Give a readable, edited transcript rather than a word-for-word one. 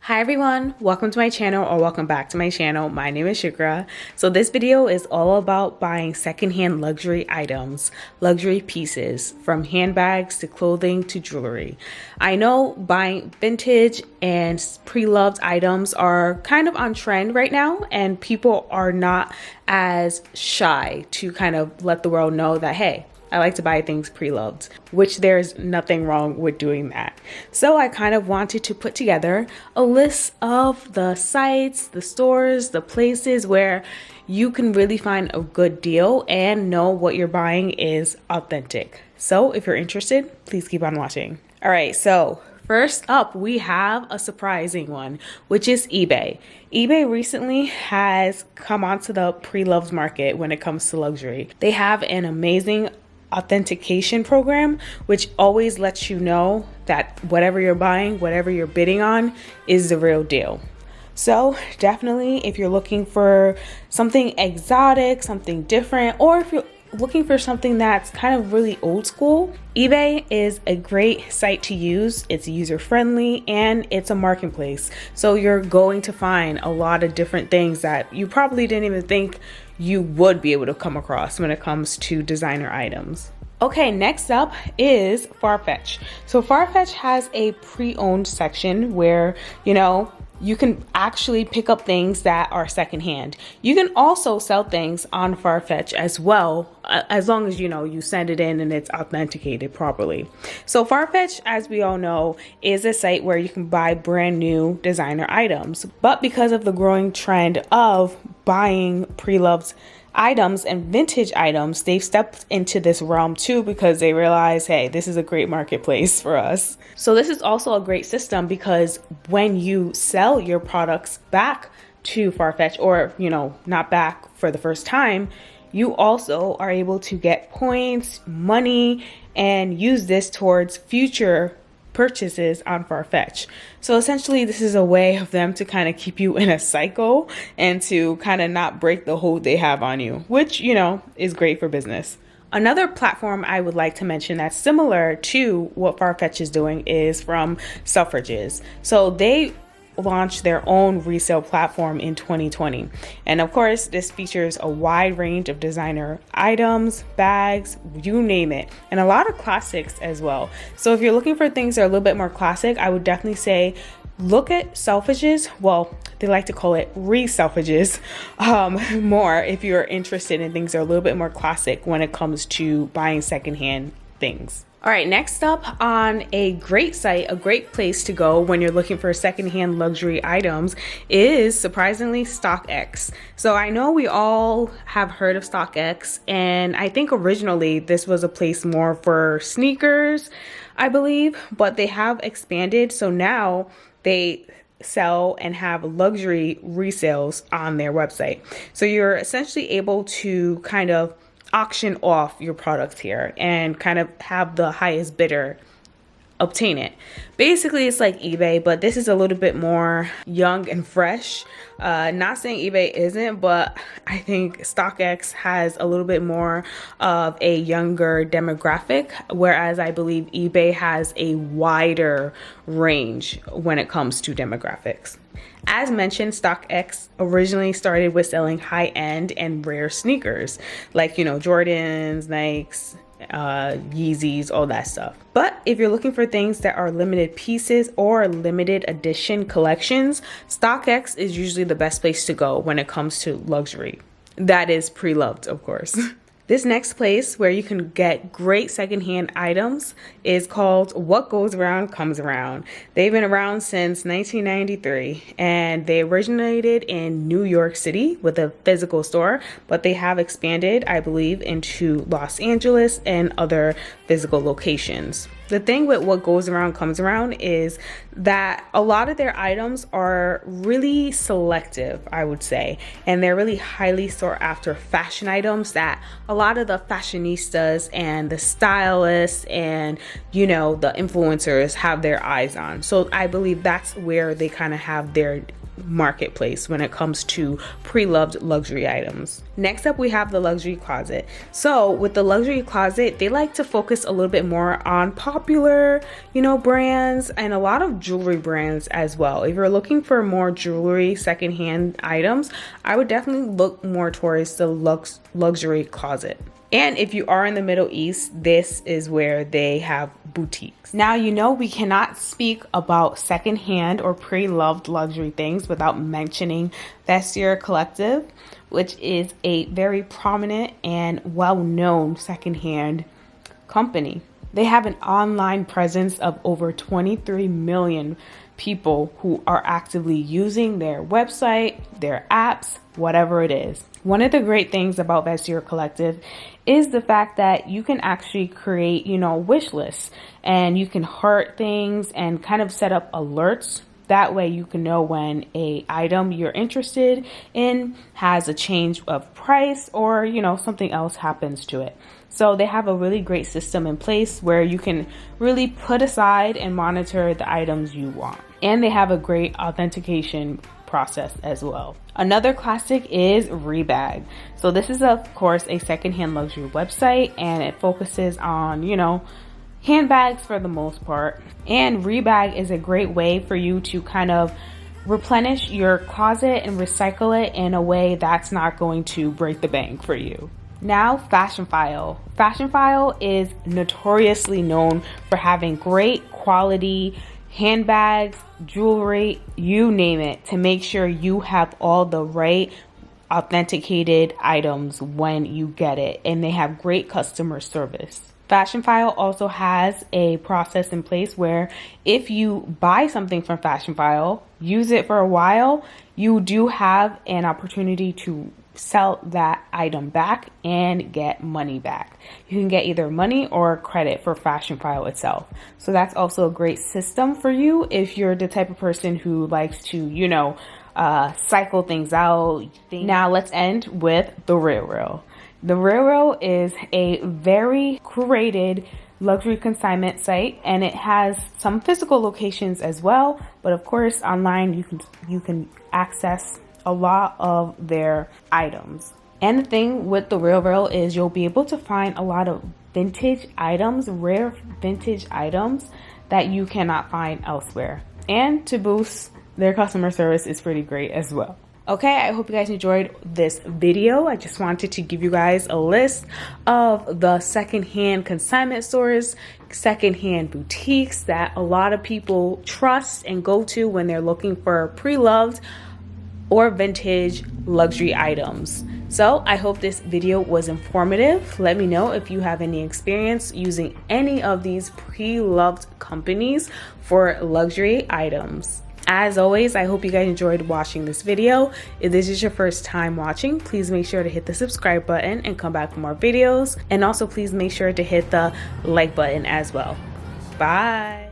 Hi everyone, welcome to my channel or welcome back to my channel. My name is Shukra. So this video is all about buying secondhand luxury items, luxury pieces, from handbags to clothing to jewelry. I know buying vintage and pre-loved items are kind of on trend right now, and people are not as shy to kind of let the world know that, hey, I like to buy things pre-loved, which there's nothing wrong with doing that. So I kind of wanted to put together a list of the sites, the stores, the places where you can really find a good deal and know what you're buying is authentic. So if you're interested, please keep on watching. All right, so first up, we have a surprising one, which is eBay. eBay recently has come onto the pre-loved market when it comes to luxury. They have an amazing authentication program, which always lets you know that whatever you're buying, whatever you're bidding on is the real deal. So definitely, if you're looking for something exotic, something different, or if you're looking for something that's kind of really old school, eBay is a great site to use. It's user friendly and it's a marketplace. So you're going to find a lot of different things that you probably didn't even think you would be able to come across when it comes to designer items. Okay, next up is Farfetch. So Farfetch has a pre-owned section where, you can actually pick up things that are secondhand. You can also sell things on Farfetch as well, as long as you send it in and it's authenticated properly. So Farfetch, as we all know, is a site where you can buy brand new designer items. But because of the growing trend of buying pre-loved items and vintage items, they've stepped into this realm too, because they realize, hey, this is a great marketplace for us. So this is also a great system, because when you sell your products back to Farfetch, or not back for the first time, you also are able to get points, money, and use this towards future purchases on Farfetch. So essentially, this is a way of them to kind of keep you in a cycle and to kind of not break the hold they have on you, which, is great for business. Another platform I would like to mention that's similar to what Farfetch is doing is from Selfridges. So they launched their own resale platform in 2020. And of course, this features a wide range of designer items, bags, you name it, and a lot of classics as well. So if you're looking for things that are a little bit more classic, I would definitely say look at Selfridges. Well, they like to call it re-Selfridges more if you're interested in things that are a little bit more classic when it comes to buying secondhand things. All right, next up on a great site, a great place to go when you're looking for secondhand luxury items is surprisingly StockX. So I know we all have heard of StockX, and I think originally this was a place more for sneakers, I believe, but they have expanded. So now they sell and have luxury resales on their website. So you're essentially able to kind of auction off your products here and kind of have the highest bidder obtain it. Basically, it's like eBay, but this is a little bit more young and fresh. Not saying eBay isn't, but I think StockX has a little bit more of a younger demographic, whereas I believe eBay has a wider range when it comes to demographics. As mentioned, StockX originally started with selling high-end and rare sneakers like, Jordans, Nikes, Yeezys, all that stuff. But if you're looking for things that are limited pieces or limited edition collections, StockX is usually the best place to go when it comes to luxury. That is pre-loved, of course. This next place where you can get great secondhand items is called What Goes Around Comes Around. They've been around since 1993, and they originated in New York City with a physical store, but they have expanded, I believe, into Los Angeles and other physical locations. The thing with What Goes Around Comes Around is that a lot of their items are really selective, I would say, and they're really highly sought after fashion items that a lot of the fashionistas and the stylists and, the influencers have their eyes on. So I believe that's where they kind of have their marketplace when it comes to pre-loved luxury items. Next up, we have the luxury closet. So with the luxury closet, they like to focus a little bit more on popular, brands and a lot of jewelry brands as well. If you're looking for more jewelry secondhand items, I would definitely look more towards the luxury closet. And if you are in the Middle East, this is where they have boutiques. Now, we cannot speak about secondhand or pre-loved luxury things without mentioning Vestiaire Collective, which is a very prominent and well-known secondhand company. They have an online presence of over 23 million people who are actively using their website, their apps, whatever it is. One of the great things about Vestiaire Collective is the fact that you can actually create, wish lists, and you can heart things and kind of set up alerts. That way you can know when a item you're interested in has a change of price or, something else happens to it. So they have a really great system in place where you can really put aside and monitor the items you want. And they have a great authentication process as well. Another classic is Rebag. So this is of course a secondhand luxury website, and it focuses on, handbags for the most part. And Rebag is a great way for you to kind of replenish your closet and recycle it in a way that's not going to break the bank for you. Now, Fashion File. Fashion File is notoriously known for having great quality handbags, jewelry, you name it, to make sure you have all the right authenticated items when you get it. And they have great customer service. Fashion File also has a process in place where if you buy something from Fashion File, use it for a while, you do have an opportunity to sell that item back and get money back. You can get either money or credit for Fashion File itself. So that's also a great system for you if you're the type of person who likes to, cycle things out. Now let's end with The Real. The Real is a very curated luxury consignment site, and it has some physical locations as well, but of course online you can access a lot of their items. And the thing with The Real is you'll be able to find a lot of vintage items, rare vintage items that you cannot find elsewhere. And to boost, their customer service is pretty great as well. Okay, I hope you guys enjoyed this video. I just wanted to give you guys a list of the secondhand consignment stores, secondhand boutiques that a lot of people trust and go to when they're looking for pre-loved or vintage luxury items. So I hope this video was informative. Let me know if you have any experience using any of these pre-loved companies for luxury items. As always, I hope you guys enjoyed watching this video. If this is your first time watching, please make sure to hit the subscribe button and come back for more videos. And also please make sure to hit the like button as well. Bye.